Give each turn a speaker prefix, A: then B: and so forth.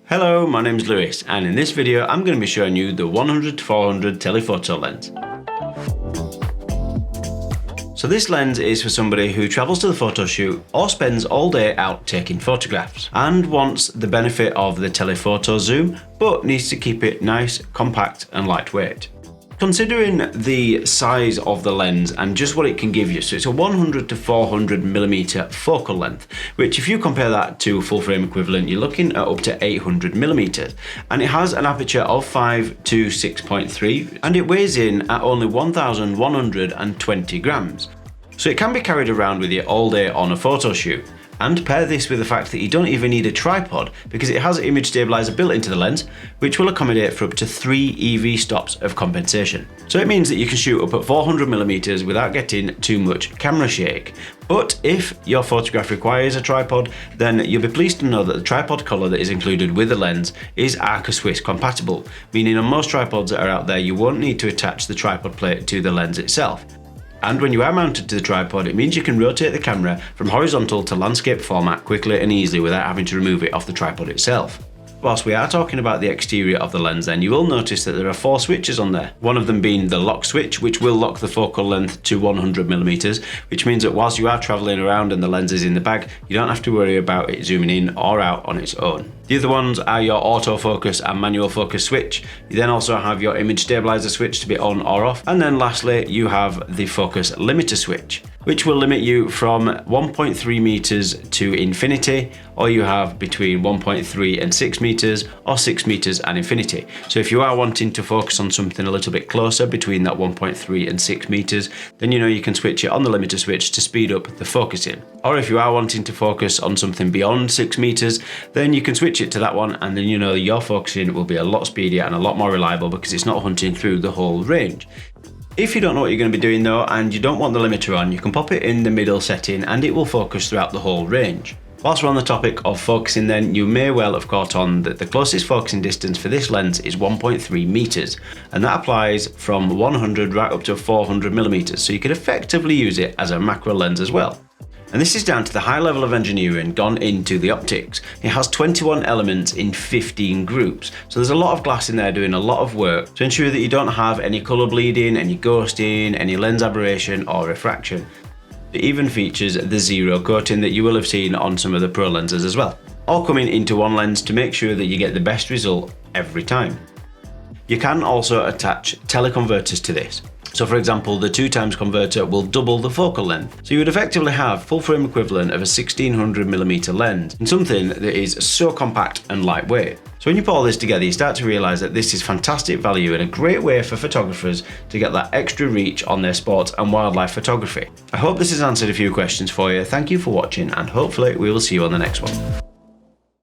A: Hello, my name's Lewis, and in this video I'm going to be showing you the 100-400 telephoto lens. So this lens is for somebody who travels to the photo shoot or spends all day out taking photographs and wants the benefit of the telephoto zoom but needs to keep it nice, compact and lightweight. Considering the size of the lens and just what it can give you, so it's a 100-400mm focal length, which if you compare that to full frame equivalent, you're looking at up to 800mm, and it has an aperture of f5.0-6.3 and it weighs in at only 1,120 grams. So it can be carried around with you all day on a photo shoot. And pair this with the fact that you don't even need a tripod because it has image stabilizer built into the lens, which will accommodate for up to 3 EV stops of compensation. So it means that you can shoot up at 400mm without getting too much camera shake. But if your photograph requires a tripod, then you'll be pleased to know that the tripod collar that is included with the lens is Arca Swiss compatible, meaning on most tripods that are out there you won't need to attach the tripod plate to the lens itself. And when you are mounted to the tripod, it means you can rotate the camera from horizontal to landscape format quickly and easily without having to remove it off the tripod itself. Whilst we are talking about the exterior of the lens, then you will notice that there are 4 switches on there. One of them being the lock switch, which will lock the focal length to 100mm, which means that whilst you are travelling around and the lens is in the bag, you don't have to worry about it zooming in or out on its own. The other ones are your autofocus and manual focus switch. You then also have your image stabilizer switch to be on or off. And then lastly, you have the focus limiter switch, which will limit you from 1.3 meters to infinity, or you have between 1.3 and 6 meters, or 6 meters and infinity. So if you are wanting to focus on something a little bit closer between that 1.3 and 6 meters, then you know you can switch it on the limiter switch to speed up the focusing. Or if you are wanting to focus on something beyond 6 meters, then you can switch it to that one, and then you know your focusing will be a lot speedier and a lot more reliable because it's not hunting through the whole range. If you don't know what you're going to be doing though, and you don't want the limiter on, you can pop it in the middle setting and it will focus throughout the whole range. Whilst we're on the topic of focusing then, you may well have caught on that the closest focusing distance for this lens is 1.3 meters, and that applies from 100 right up to 400mm, so you could effectively use it as a macro lens as well. And this is down to the high level of engineering gone into the optics. It has 21 elements in 15 groups. So there's a lot of glass in there doing a lot of work to ensure that you don't have any color bleeding, any ghosting, any lens aberration or refraction. It even features the zero coating that you will have seen on some of the pro lenses as well. All coming into one lens to make sure that you get the best result every time. You can also attach teleconverters to this. So for example, the 2x converter will double the focal length. So you would effectively have full frame equivalent of a 1600mm lens in something that is so compact and lightweight. So when you put all this together, you start to realise that this is fantastic value and a great way for photographers to get that extra reach on their sports and wildlife photography. I hope this has answered a few questions for you. Thank you for watching, and hopefully we will see you on the next one.